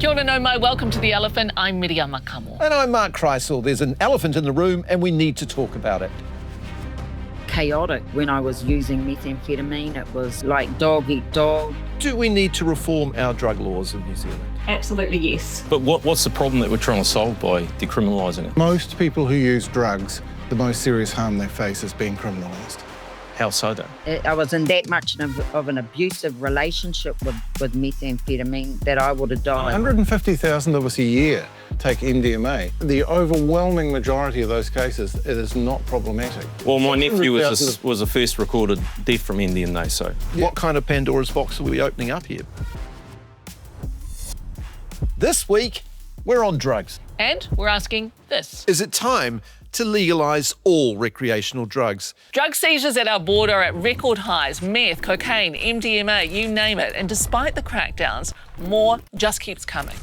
Kia ora no mai, welcome to The Elephant. I'm Miriam Makamo. And I'm Mark Kreisel. There's an elephant in the room and we need to talk about it. Chaotic when I was using methamphetamine. It was like dog eat dog. Do we need to reform our drug laws in New Zealand? Absolutely yes. But what's the problem that we're trying to solve by decriminalising it? Most people who use drugs, the most serious harm they face is being criminalised. How so then? I was in that much of an abusive relationship with methamphetamine that I would have died. 150,000 of us a year take MDMA. The overwhelming majority of those cases, it is not problematic. Well, my nephew was the first recorded death from MDMA, so... What kind of Pandora's box are we opening up here? This week, we're on drugs. And we're asking this. Is it time to legalise all recreational drugs? Drug seizures at our border are at record highs. Meth, cocaine, MDMA, you name it. And despite the crackdowns, more just keeps coming.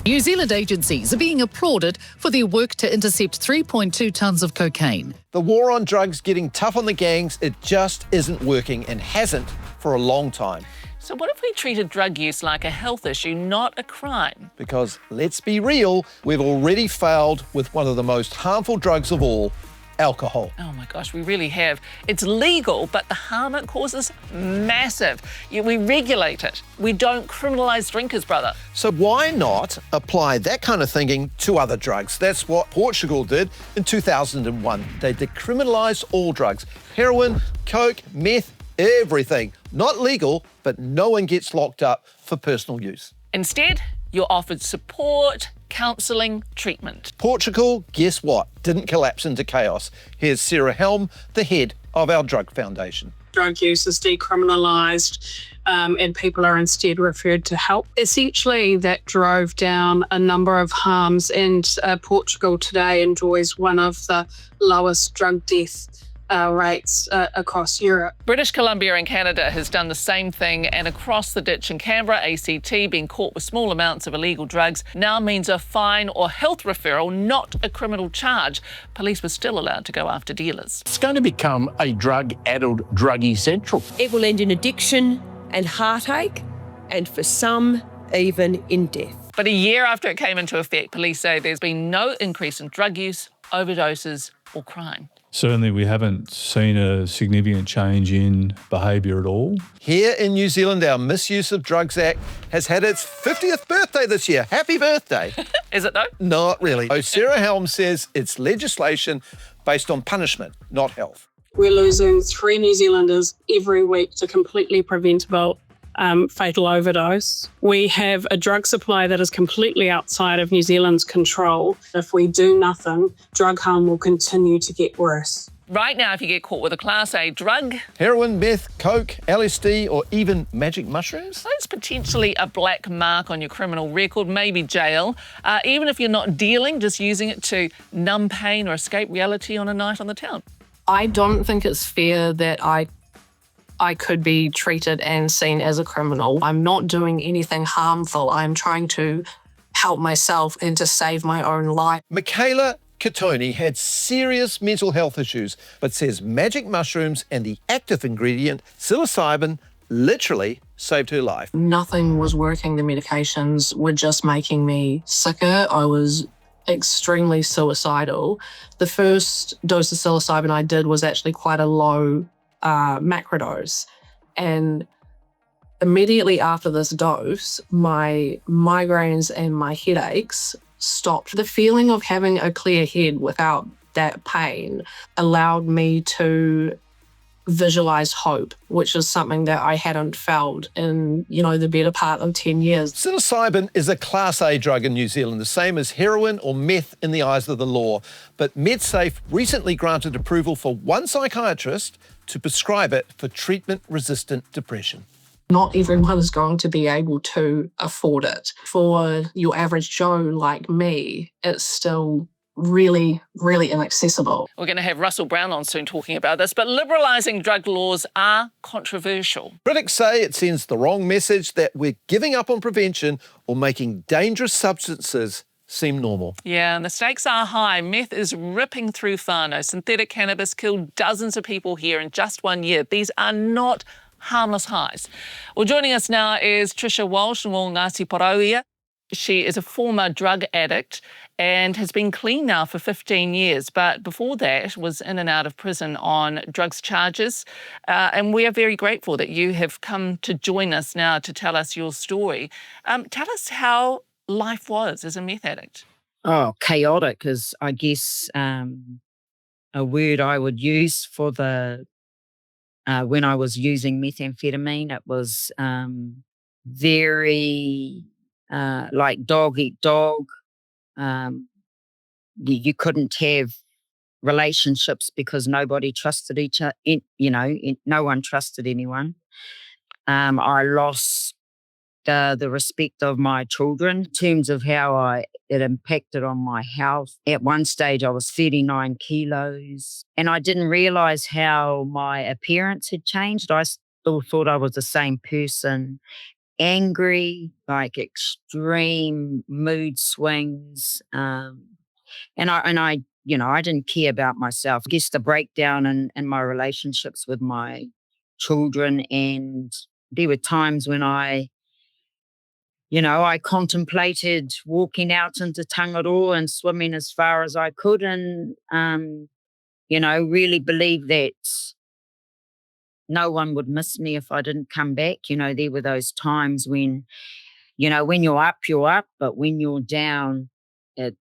New Zealand agencies are being applauded for their work to intercept 3.2 tonnes of cocaine. The war on drugs getting tough on the gangs, it just isn't working and hasn't for a long time. So what if we treated drug use like a health issue, not a crime? Because let's be real, we've already failed with one of the most harmful drugs of all, alcohol. Oh my gosh, we really have. It's legal, but the harm it causes, massive. Yet we regulate it. We don't criminalise drinkers, brother. So why not apply that kind of thinking to other drugs? That's what Portugal did in 2001. They decriminalised all drugs. Heroin, coke, meth, everything. Not legal, but no one gets locked up for personal use. Instead, you're offered support, counselling, treatment. Portugal, guess what? Didn't collapse into chaos. Here's Sarah Helm, the head of our drug foundation. Drug use is decriminalised and people are instead referred to help. Essentially, that drove down a number of harms, and Portugal today enjoys one of the lowest drug death rates across Europe. British Columbia in Canada has done the same thing, and across the ditch in Canberra, ACT, being caught with small amounts of illegal drugs now means a fine or health referral, not a criminal charge. Police were still allowed to go after dealers. It's going to become a drug-addled druggie central. It will end in addiction and heartache, and for some, even in death. But a year after it came into effect, police say there's been no increase in drug use, overdoses or crime. Certainly we haven't seen a significant change in behaviour at all. Here in New Zealand, our Misuse of Drugs Act has had its 50th birthday this year. Happy birthday. Is it though? Not really. So Sarah Helm says it's legislation based on punishment, not health. We're losing 3 New Zealanders every week to completely preventable fatal overdose. We have a drug supply that is completely outside of New Zealand's control. If we do nothing, drug harm will continue to get worse. Right now, if you get caught with a Class A drug, heroin, meth, coke, LSD, or even magic mushrooms, that's potentially a black mark on your criminal record, maybe jail. Even if you're not dealing, just using it to numb pain or escape reality on a night on the town. I don't think it's fair that I could be treated and seen as a criminal. I'm not doing anything harmful. I'm trying to help myself and to save my own life. Michaela Katoni had serious mental health issues, but says magic mushrooms and the active ingredient, psilocybin, literally saved her life. Nothing was working. The medications were just making me sicker. I was extremely suicidal. The first dose of psilocybin I did was actually quite a low macrodose, and immediately after this dose, my migraines and my headaches stopped. The feeling of having a clear head without that pain allowed me to visualize hope, which is something that I hadn't felt in, the better part of 10 years. Psilocybin is a Class A drug in New Zealand, the same as heroin or meth in the eyes of the law. But MedSafe recently granted approval for one psychiatrist to prescribe it for treatment-resistant depression. Not everyone is going to be able to afford it. For your average Joe like me, it's still really, really inaccessible. We're going to have Russell Brown on soon talking about this, but liberalising drug laws are controversial. Critics say it sends the wrong message that we're giving up on prevention or making dangerous substances seem normal. Yeah, and the stakes are high. Meth is ripping through whānau. Synthetic cannabis killed dozens of people here in just 1 year. These are not harmless highs. Well, joining us now is Tricia Walsh and Ngāti Porauia. She is a former drug addict and has been clean now for 15 years, but before that was in and out of prison on drugs charges. And we are very grateful that you have come to join us now to tell us your story. Tell us how life was as a meth addict. Oh, chaotic is, I guess, a word I would use for the when I was using methamphetamine. It was very like dog eat dog. You couldn't have relationships because nobody trusted each other. No one trusted anyone. I lost the respect of my children in terms of how it impacted on my health. At one stage, I was 39 kilos, and I didn't realize how my appearance had changed. I still thought I was the same person. Angry, like extreme mood swings, and I didn't care about myself. I guess the breakdown in my relationships with my children, and there were times when I contemplated walking out into Tangaroa and swimming as far as I could, and really believed that no one would miss me if I didn't come back. There were those times when, when you're up, but when you're down, the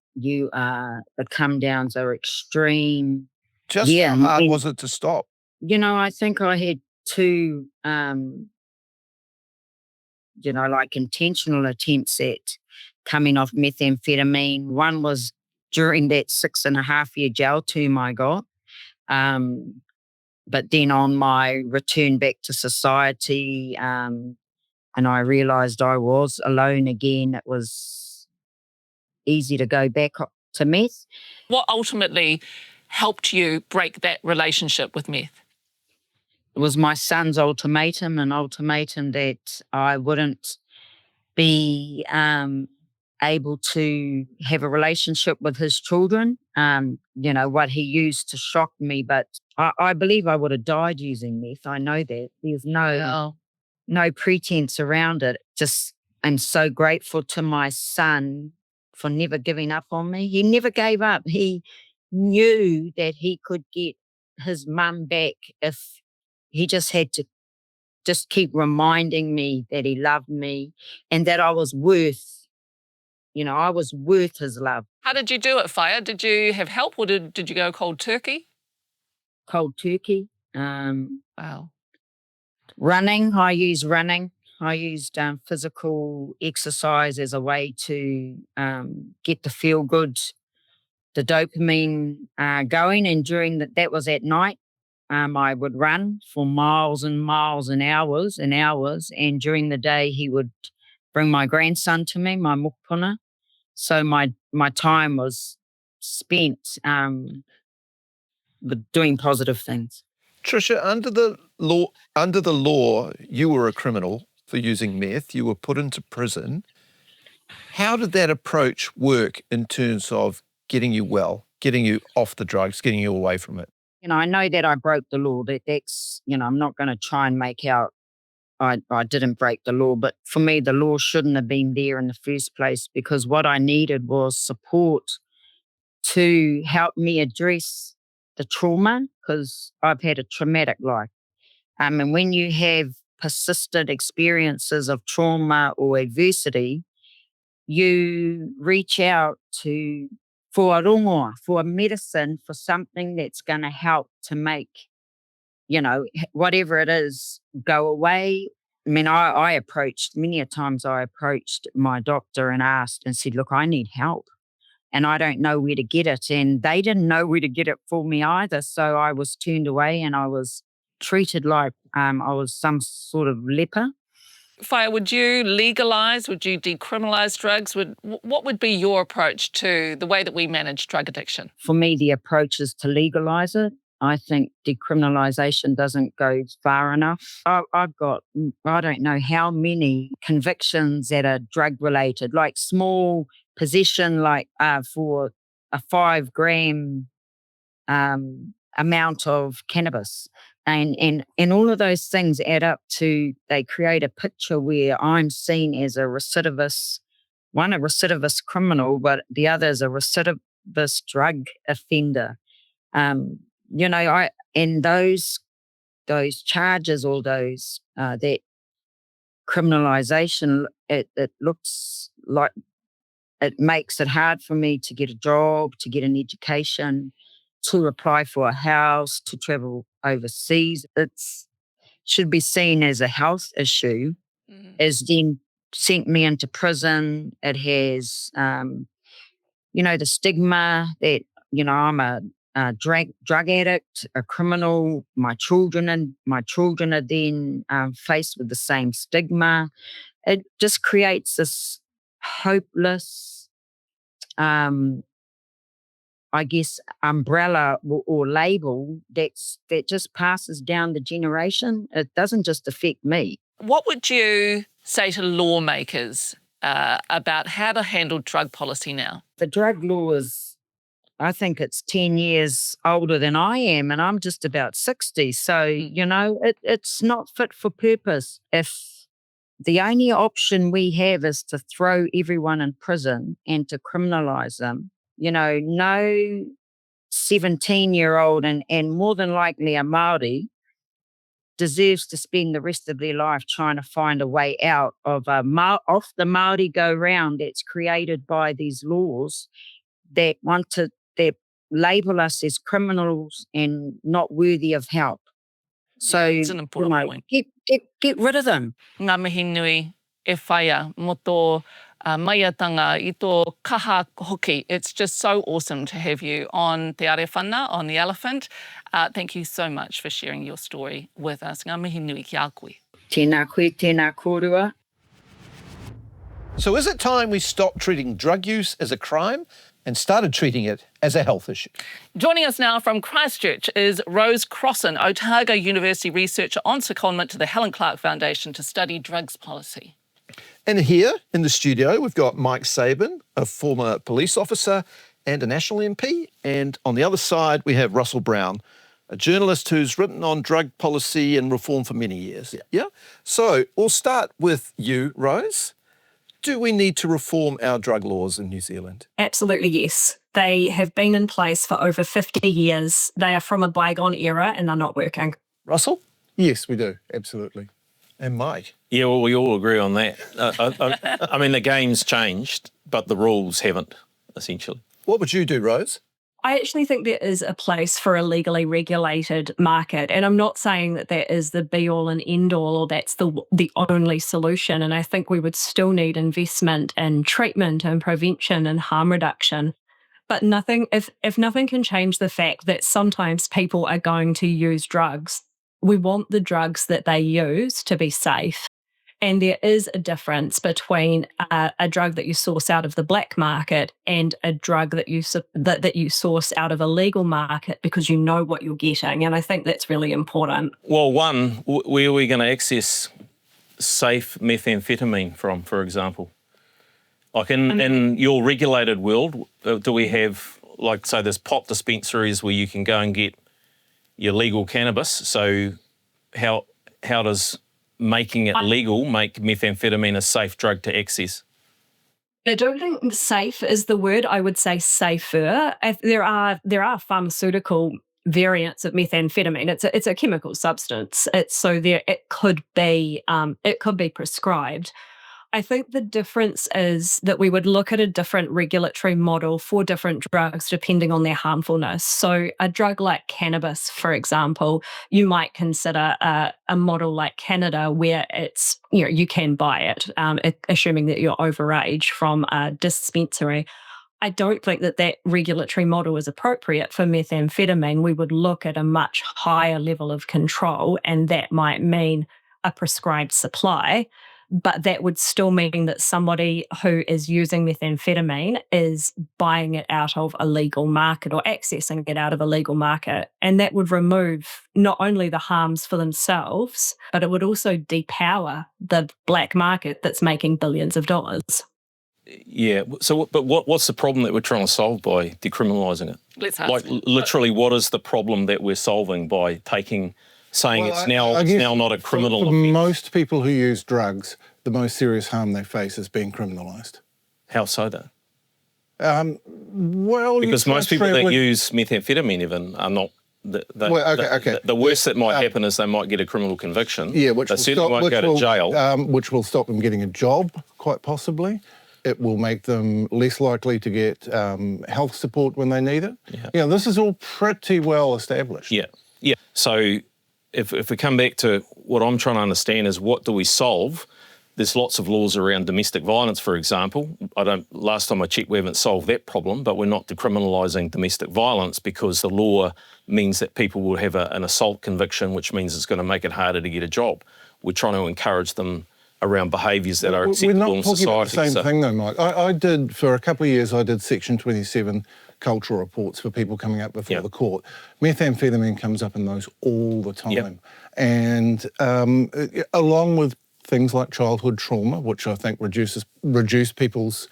come downs are extreme. Just how hard was it to stop? I think I had two, like intentional attempts at coming off methamphetamine. One was during that 6.5-year jail term I got. But then on my return back to society, and I realised I was alone again, it was easy to go back to meth. What ultimately helped you break that relationship with meth? It was my son's ultimatum, an ultimatum that I wouldn't be able to have a relationship with his children. What he used to shock me, but I believe I would have died using meth. I know that. There's no pretense around it. Just, I'm so grateful to my son for never giving up on me. He never gave up. He knew that he could get his mum back if he just had to just keep reminding me that he loved me and that I was worth his love. How did you do it, Fire? Did you have help or did you go cold turkey? Cold turkey. Wow. Running. I used running. I used physical exercise as a way to get the feel good, the dopamine going. And that was at night. I would run for miles and miles and hours and hours. And during the day, he would bring my grandson to me, my mokpuna. So my time was spent doing positive things. Tricia, under the law, you were a criminal for using meth. You were put into prison. How did that approach work in terms of getting you well, getting you off the drugs, getting you away from it? I know that I broke the law. That's I'm not going to try and make out I didn't break the law. But for me, the law shouldn't have been there in the first place, because what I needed was support to help me address the trauma, because I've had a traumatic life. And when you have persistent experiences of trauma or adversity, you reach out for a rongoa, for a medicine, for something that's going to help to make, whatever it is, go away. I mean, many a times I approached my doctor and asked and said, look, I need help and I don't know where to get it. And they didn't know where to get it for me either. So I was turned away and I was treated like I was some sort of leper. Fire, would you legalise? Would you decriminalise drugs? What would be your approach to the way that we manage drug addiction? For me, the approach is to legalise it. I think decriminalisation doesn't go far enough. I've got, I don't know how many convictions that are drug-related, like small possession, like for a 5-gram amount of cannabis. And all of those things add up to, they create a picture where I'm seen as a recidivist, one a recidivist criminal, but the other is a recidivist drug offender. And those charges, or those that criminalisation, it looks like it makes it hard for me to get a job, to get an education, to apply for a house, to travel overseas. It should be seen as a health issue, as then sent me into prison. It has, the stigma that, I'm a drug addict, a criminal. My children are then faced with the same stigma. It just creates this hopeless, umbrella or label that just passes down the generation. It doesn't just affect me. What would you say to lawmakers about how to handle drug policy now? The drug law is, I think it's 10 years older than I am, and I'm just about 60. So, it's not fit for purpose. If the only option we have is to throw everyone in prison and to criminalise them, no 17-year-old and more than likely a Māori deserves to spend the rest of their life trying to find a way out of off the Māori go-round that's created by these laws that that label us as criminals and not worthy of help. So, it's an important point. Get rid of them. Ngā mihi nui e whaia mo tō maiatanga I tō kaha hoki. It's just so awesome to have you on Te Are Whana, on The Elephant. Thank you so much for sharing your story with us. Ngā mihi nui ki a koe. Tēnā koe, tēnā kōrua. So is it time we stopped treating drug use as a crime and started treating it as a health issue? Joining us now from Christchurch is Rose Crossan, Otago University researcher on secondment to the Helen Clark Foundation to study drugs policy. And here in the studio, we've got Mike Sabin, a former police officer and a National MP. And on the other side, we have Russell Brown, a journalist who's written on drug policy and reform for many years. Yeah? So we'll start with you, Rose. Do we need to reform our drug laws in New Zealand? Absolutely, yes. They have been in place for over 50 years. They are from a bygone era and they're not working. Russell? Yes, we do. Absolutely. And Mike? Yeah, well, we all agree on that. I mean, the game's changed, but the rules haven't, essentially. What would you do, Rose? I actually think there is a place for a legally regulated market. And I'm not saying that that is the be-all and end-all or that's the only solution. And I think we would still need investment in treatment and prevention and harm reduction. But if nothing can change the fact that sometimes people are going to use drugs, we want the drugs that they use to be safe. And there is a difference between a drug that you source out of the black market and a drug that you source out of a legal market because you know what you're getting. And I think that's really important. Well, one, where are we going to access safe methamphetamine from, for example? Like in your regulated world, do we have, like, say, there's pop dispensaries where you can go and get your legal cannabis? So how does making it legal make methamphetamine a safe drug to access? I don't think safe is the word. I would say safer. There are pharmaceutical variants of methamphetamine. It's a chemical substance. It could be prescribed. I think the difference is that we would look at a different regulatory model for different drugs depending on their harmfulness. So a drug like cannabis, for example, you might consider a model like Canada where it's, you can buy it, assuming that you're overage from a dispensary. I don't think that regulatory model is appropriate for methamphetamine. We would look at a much higher level of control, and that might mean a prescribed supply. But that would still mean that somebody who is using methamphetamine is buying it out of a legal market or accessing it out of a legal market. And that would remove not only the harms for themselves, but it would also depower the black market that's making billions of dollars. Yeah. So, but what's the problem that we're trying to solve by decriminalising it? Let's ask. Like, literally, what is the problem that we're solving by saying it's now not a criminal offence? For most people who use drugs, the most serious harm they face is being criminalised. How so, though? Well, because most people that use methamphetamine even are not. The worst that might happen is they might get a criminal conviction. Yeah, which they certainly won't go to jail. Which will stop them getting a job, quite possibly. It will make them less likely to get health support when they need it. Yeah, this is all pretty well established. Yeah. So if we come back to what I'm trying to understand is what do we solve? There's lots of laws around domestic violence, for example. Last time I checked, we haven't solved that problem, but we're not decriminalising domestic violence because the law means that people will have an assault conviction, which means it's going to make it harder to get a job. We're trying to encourage them around behaviours that are acceptable in society. We're not talking about the same thing though, Mike. I did, for a couple of years, I did Section 27 cultural reports for people coming up before the court. Methamphetamine comes up in those all the time. And along with things like childhood trauma, which I think reduce people's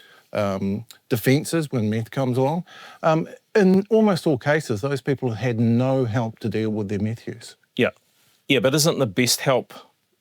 defences when meth comes along. In almost all cases, those people had no help to deal with their meth use. Yeah, but isn't the best help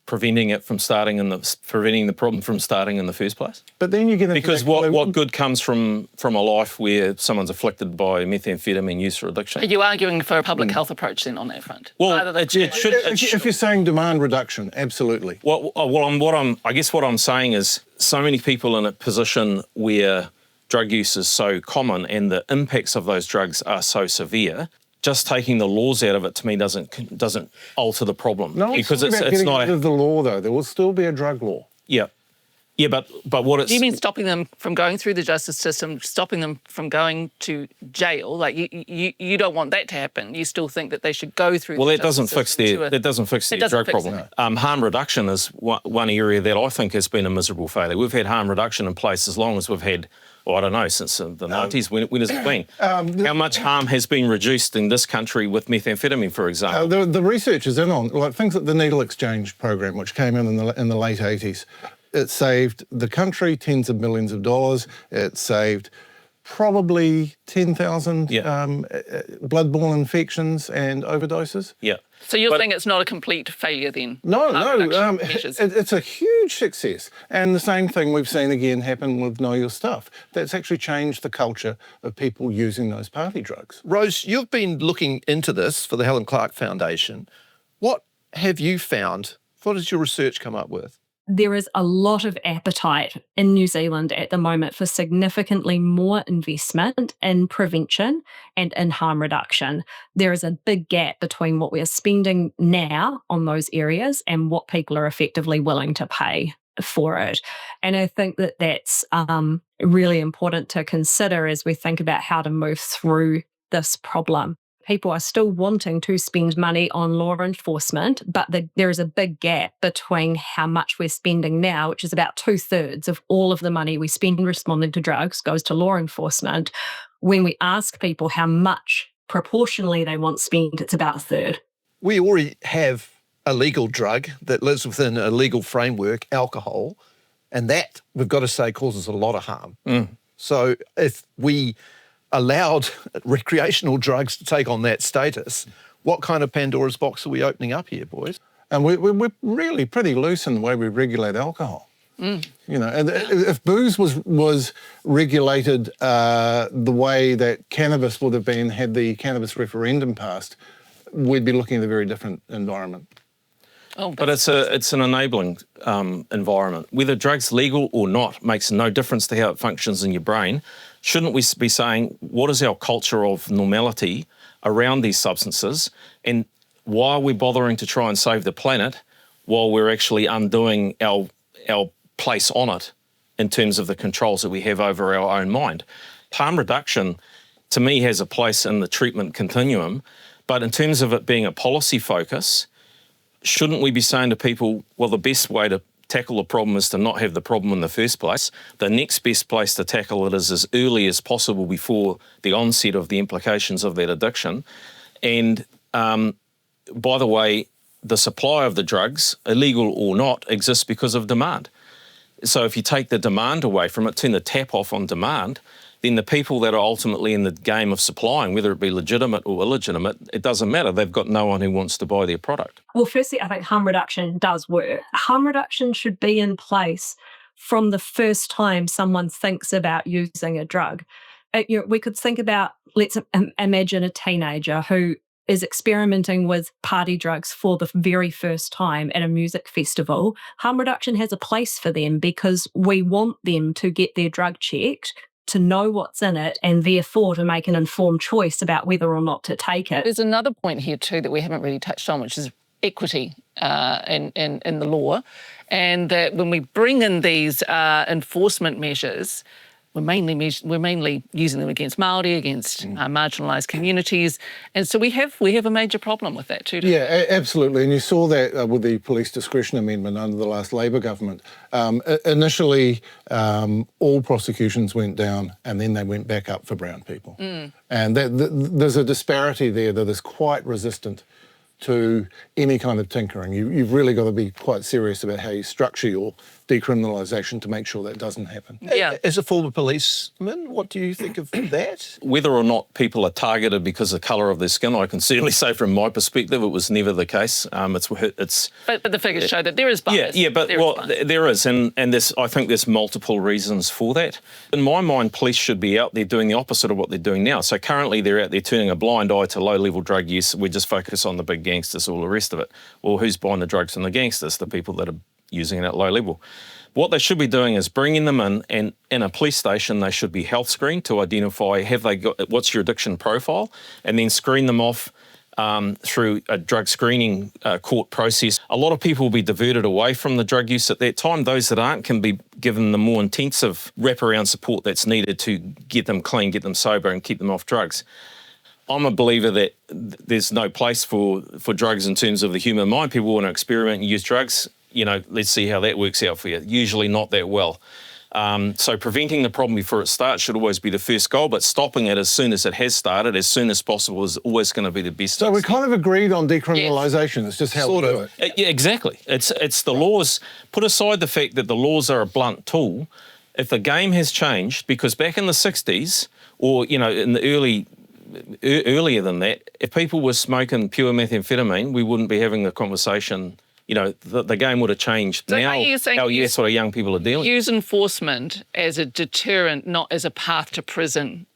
preventing the problem from starting in the first place? But then you get into because what good comes from a life where someone's afflicted by methamphetamine use or addiction? Are you arguing for a public health approach then on that front? Well, it should. If you're saying demand reduction, absolutely. I guess what I'm saying is so many people in a position where drug use is so common and the impacts of those drugs are so severe. Just taking the laws out of it to me doesn't alter the problem. No, because it's not rid of the law though. There will still be a drug law. Yeah, but what it's... Do you mean stopping them from going through the justice system, stopping them from going to jail? Like you don't want that to happen. You still think that they should go through. Well, that doesn't fix their drug problem. Harm reduction is one area that I think has been a miserable failure. We've had harm reduction in place as long as we've had. Well, I don't know, since the 90s. When has it been? How much harm has been reduced in this country with methamphetamine, for example? The research is in on things like the needle exchange program, which came in the late 80s. It saved the country tens of millions of dollars. It saved probably 10,000 bloodborne infections and overdoses. Yeah. So you're saying it's not a complete failure then? No. It's a huge success. And the same thing we've seen again happen with Know Your Stuff. That's actually changed the culture of people using those party drugs. Rose, you've been looking into this for the Helen Clark Foundation. What have you found? What has your research come up with? There is a lot of appetite in New Zealand at the moment for significantly more investment in prevention and in harm reduction. There is a big gap between what we are spending now on those areas and what people are effectively willing to pay for it. And I think that that's really important to consider as we think about how to move through this problem. People are still wanting to spend money on law enforcement, but there is a big gap between how much we're spending now, which is about 2/3 of all of the money we spend responding to drugs goes to law enforcement. When we ask people how much proportionally they want spent, it's about 1/3. We already have a legal drug that lives within a legal framework, alcohol, and that, we've got to say, causes a lot of harm. So if we allowed recreational drugs to take on that status, what kind of Pandora's box are we opening up here, boys? And we're really pretty loose in the way we regulate alcohol. You know, and if booze was regulated the way that cannabis would have been had the cannabis referendum passed, we'd be looking at a very different environment. But it's an enabling environment. Whether drugs legal or not makes no difference to how it functions in your brain. Shouldn't we be saying, what is our culture of normality around these substances, and why are we bothering to try and save the planet while we're actually undoing our place on it in terms of the controls that we have over our own mind? Harm reduction, to me, has a place in the treatment continuum, but in terms of it being a policy focus, shouldn't we be saying to people, well, the best way to tackle the problem is to not have the problem in the first place. The next best place to tackle it is as early as possible before the onset of the implications of that addiction. And by the way, the supply of the drugs, illegal or not, exists because of demand. So if you take the demand away from it, turn the tap off on demand, then the people that are ultimately in the game of supplying, whether it be legitimate or illegitimate, it doesn't matter. They've got no one who wants to buy their product. Well, firstly, I think harm reduction does work. Harm reduction should be in place from the first time someone thinks about using a drug. We could think about, let's imagine a teenager who is experimenting with party drugs for the very first time at a music festival. Harm reduction has a place for them because we want them to get their drug checked, to know what's in it, and therefore to make an informed choice about whether or not to take it. There's another point here too that we haven't really touched on, which is equity in the law, and that when we bring in these enforcement measures, we're mainly using them against Māori, against marginalised communities, and so we have a major problem with that too. Yeah, absolutely, and you saw that with the police discretion amendment under the last Labor government. Initially, all prosecutions went down, and then they went back up for brown people, and there's a disparity there that is quite resistant to any kind of tinkering. You've really got to be quite serious about how you structure your decriminalisation to make sure that doesn't happen. Yeah. As a former policeman, what do you think of that? Whether or not people are targeted because of the colour of their skin, I can certainly say from my perspective it was never the case. But the figures show that there is bias. There is, and I think there's multiple reasons for that. In my mind, police should be out there doing the opposite of what they're doing now. So currently they're out there turning a blind eye to low-level drug use. We just focus on the big gangsters, all the rest of it. Well, who's buying the drugs from the gangsters? The people that are using it at low level. What they should be doing is bringing them in, and in a police station they should be health screened to identify what's your addiction profile, and then screen them off through a drug screening court process. A lot of people will be diverted away from the drug use at that time. Those that aren't can be given the more intensive wraparound support that's needed to get them clean, get them sober, and keep them off drugs. I'm a believer that there's no place for drugs in terms of the human mind. People want to experiment and use drugs. Let's see how that works out for you. Usually not that well. So preventing the problem before it starts should always be the first goal, but stopping it as soon as it has started, as soon as possible, is always going to be the best. So we kind of agreed on decriminalisation. It's just how we do it. Yeah, exactly. It's the laws. Put aside the fact that the laws are a blunt tool. If the game has changed, because back in the 60s, or in the earlier than that, if people were smoking pure methamphetamine, we wouldn't be having the conversation. The game would have changed. So now, you're saying that's what young people are dealing. Use enforcement as a deterrent, not as a path to prison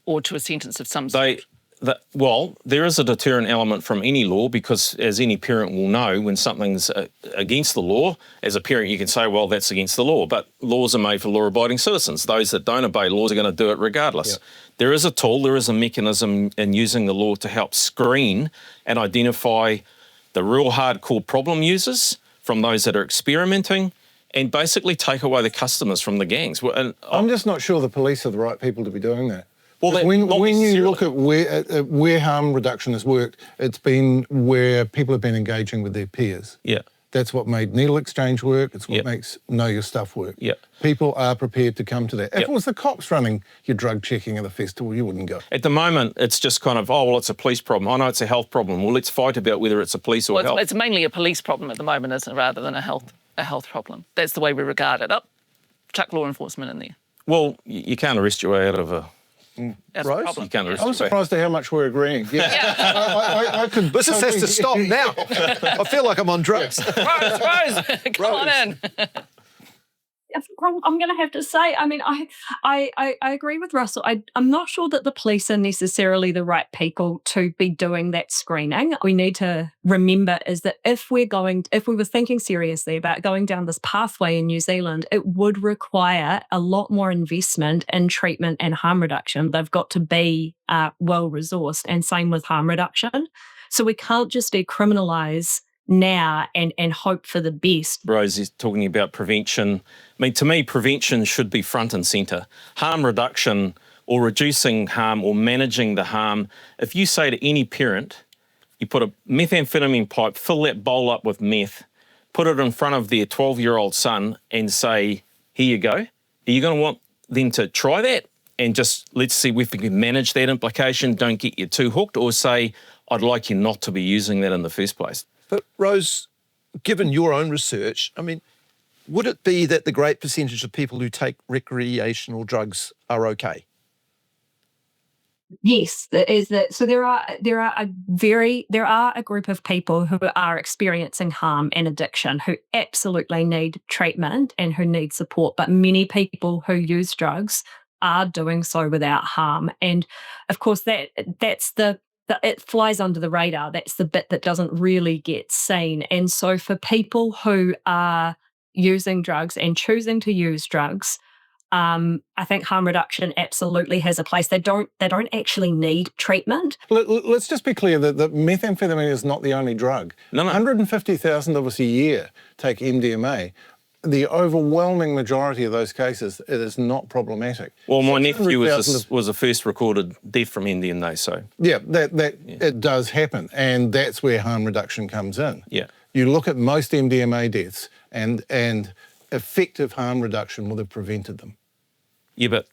or to a sentence of some sort. There is a deterrent element from any law, because as any parent will know, when something's against the law, as a parent you can say, well, that's against the law. But laws are made for law-abiding citizens. Those that don't obey laws are going to do it regardless. Yep. There is a tool, there is a mechanism in using the law to help screen and identify the real hardcore problem users from those that are experimenting, and basically take away the customers from the gangs. I'm just not sure the police are the right people to be doing that. Well, when you look at where harm reduction has worked, it's been where people have been engaging with their peers. Yeah. That's what made needle exchange work. It's what makes know your stuff work. Yeah. People are prepared to come to that. If it was the cops running your drug checking at the festival, you wouldn't go. At the moment, it's just kind of, it's a police problem. I know it's a health problem. Well, let's fight about whether it's a police or health. It's mainly a police problem at the moment, isn't it, rather than a health problem. That's the way we regard it. Chuck law enforcement in there. Well, you can't arrest your way out of a... That's Rose? a problem. You can't arrest I'm surprised at how much we're agreeing. Yeah. I could. This has to stop now. I feel like I'm on drugs. Rose, come on in. I'm going to have to say, I agree with Russell. I'm not sure that the police are necessarily the right people to be doing that screening. We need to remember is that if we were thinking seriously about going down this pathway in New Zealand, it would require a lot more investment in treatment and harm reduction. They've got to be well-resourced, and same with harm reduction. So we can't just decriminalise now and hope for the best. Rose is talking about prevention. To me, prevention should be front and centre. Harm reduction or reducing harm or managing the harm. If you say to any parent, you put a methamphetamine pipe, fill that bowl up with meth, put it in front of their 12-year-old son and say, here you go, are you going to want them to try that and just let's see if we can manage that implication, don't get you too hooked, or say, I'd like you not to be using that in the first place? But Rose, given your own research, would it be that the great percentage of people who take recreational drugs are okay? Yes, that is that. So there are a group of people who are experiencing harm and addiction who absolutely need treatment and who need support. But many people who use drugs are doing so without harm. And of course, that's it flies under the radar. That's the bit that doesn't really get seen. And so for people who are using drugs and choosing to use drugs, I think harm reduction absolutely has a place. They don't actually need treatment. Let's just be clear that methamphetamine is not the only drug. No. 150,000 of us a year take MDMA. The overwhelming majority of those cases, it is not problematic. Well, my nephew was the first recorded death from MDMA, so... Yeah, it does happen, and that's where harm reduction comes in. Yeah. You look at most MDMA deaths, and effective harm reduction would have prevented them. Yeah, but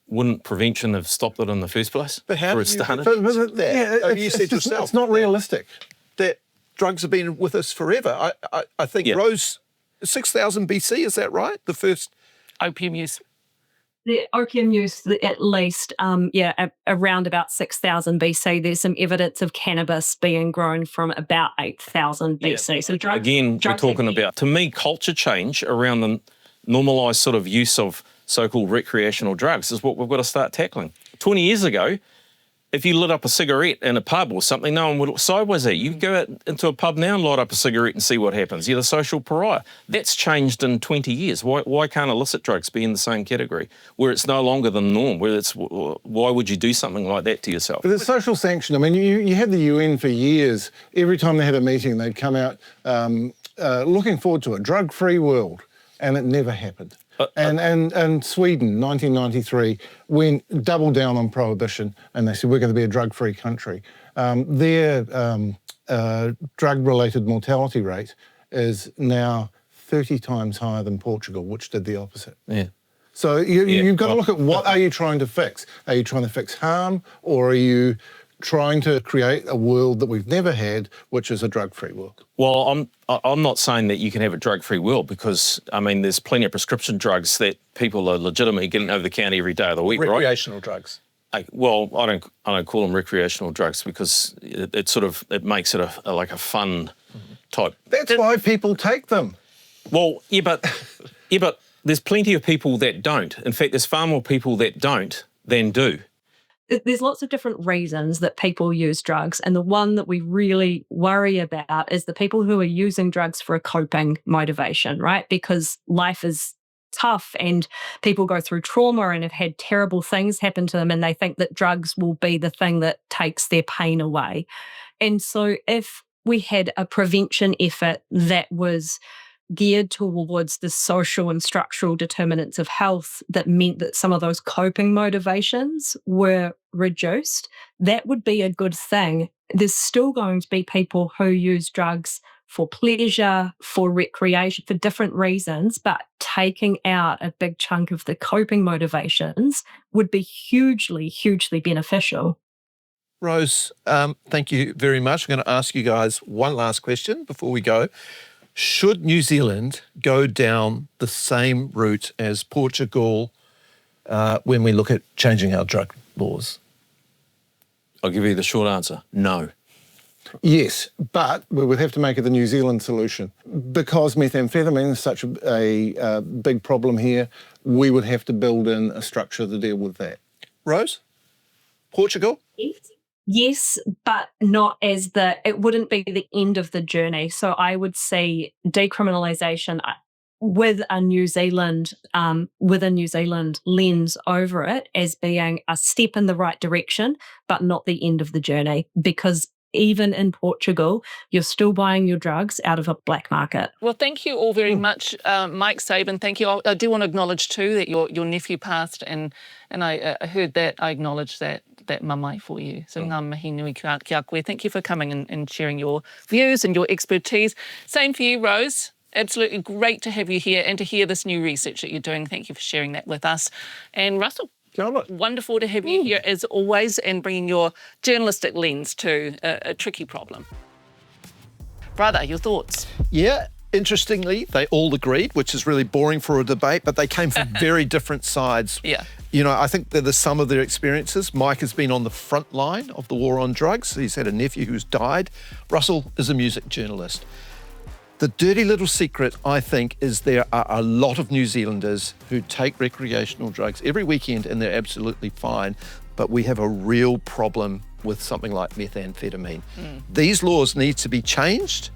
wouldn't prevention have stopped it in the first place? But how do you said yourself, it's not realistic. That drugs have been with us forever. I think Rose, 6,000 BC, is that right? The first opium use. The opium use, at least, around about 6,000 BC. There's some evidence of cannabis being grown from about 8,000 BC. Yeah. So we're talking about, to me, culture change around the normalised sort of use of so-called recreational drugs is what we've got to start tackling. 20 years ago, if you lit up a cigarette in a pub or something, no one would look sideways at you. You go out into a pub now and light up a cigarette and see what happens. You're the social pariah. That's changed in 20 years. Why can't illicit drugs be in the same category, where it's no longer the norm, why would you do something like that to yourself? But it's social sanction. I mean, you had the UN for years. Every time they had a meeting, they'd come out looking forward to a drug-free world, and it never happened. And Sweden, 1993, went double down on prohibition, and they said, we're going to be a drug-free country. Their drug-related mortality rate is now 30 times higher than Portugal, which did the opposite. Yeah. So you've got to look at what are you trying to fix? Are you trying to fix harm, or are you trying to create a world that we've never had, which is a drug-free world? Well, I'm not saying that you can have a drug-free world, because, I mean, there's plenty of prescription drugs that people are legitimately getting over the counter every day of the week, recreational drugs. Well, I don't call them recreational drugs, because it makes it like a fun type. That's why people take them. Well, but there's plenty of people that don't. In fact, there's far more people that don't than do. There's lots of different reasons that people use drugs, and the one that we really worry about is the people who are using drugs for a coping motivation, right? Because life is tough and people go through trauma and have had terrible things happen to them, and they think that drugs will be the thing that takes their pain away. And so if we had a prevention effort that was geared towards the social and structural determinants of health that meant that some of those coping motivations were reduced, that would be a good thing. There's still going to be people who use drugs for pleasure, for recreation, for different reasons, but taking out a big chunk of the coping motivations would be hugely, hugely beneficial. Rose, thank you very much. I'm going to ask you guys one last question before we go. Should New Zealand go down the same route as Portugal when we look at changing our drug laws? I'll give you the short answer, no. Yes, but we would have to make it the New Zealand solution. Because methamphetamine is such a big problem here, we would have to build in a structure to deal with that. Rose? Portugal? Yes, but not as it wouldn't be the end of the journey. So I would see decriminalisation with a New Zealand lens over it as being a step in the right direction, but not the end of the journey, because even in Portugal, you're still buying your drugs out of a black market. Well, thank you all very much, Mike Sabin. Thank you. I do want to acknowledge too that your nephew passed, and I heard that. I acknowledge that mamae for you. So ngā mihi nui kia koe. Thank you for coming and sharing your views and your expertise. Same for you, Rose. Absolutely great to have you here and to hear this new research that you're doing. Thank you for sharing that with us. And Russell, wonderful to have you here as always, and bringing your journalistic lens to a tricky problem. Brother, your thoughts? Yeah, interestingly, they all agreed, which is really boring for a debate, but they came from very different sides. Yeah. You know, I think they're the sum of their experiences. Mike has been on the front line of the war on drugs. He's had a nephew who's died. Russell is a music journalist. The dirty little secret, I think, is there are a lot of New Zealanders who take recreational drugs every weekend and they're absolutely fine, but we have a real problem with something like methamphetamine. These laws need to be changed,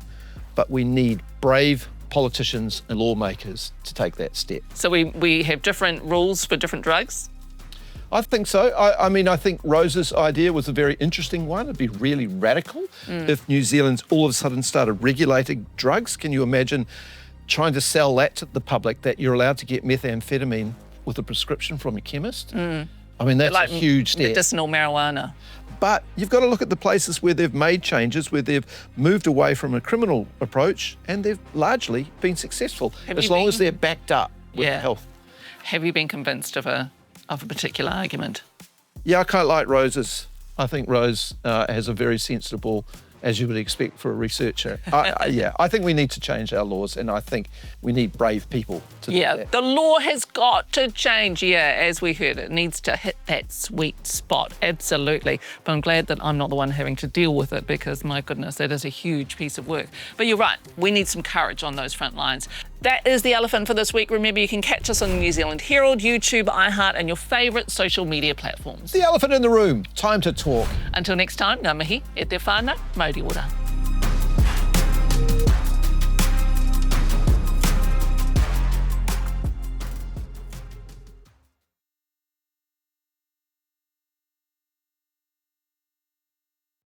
but we need brave politicians and lawmakers to take that step. So we have different rules for different drugs? I think so. I mean, I think Rose's idea was a very interesting one. It'd be really radical if New Zealand all of a sudden started regulating drugs. Can you imagine trying to sell that to the public, that you're allowed to get methamphetamine with a prescription from a chemist? I mean, that's Like a huge step. medicinal marijuana. But you've got to look at the places where they've made changes, where they've moved away from a criminal approach, and they've largely been successful, as long as they're backed up with health. Have you been convinced of a particular argument? Yeah, I quite like Rose's. I think Rose has a very sensible, as you would expect for a researcher. I think we need to change our laws, and I think we need brave people to do that. The law has got to change. As we heard, it needs to hit that sweet spot, absolutely. But I'm glad that I'm not the one having to deal with it, because my goodness, that is a huge piece of work. But you're right, we need some courage on those front lines. That is The Elephant for this week. Remember, you can catch us on the New Zealand Herald, YouTube, iHeart, and your favourite social media platforms. The elephant in the room. Time to talk. Until next time, ngā mihi, e te whānau, mauri ora.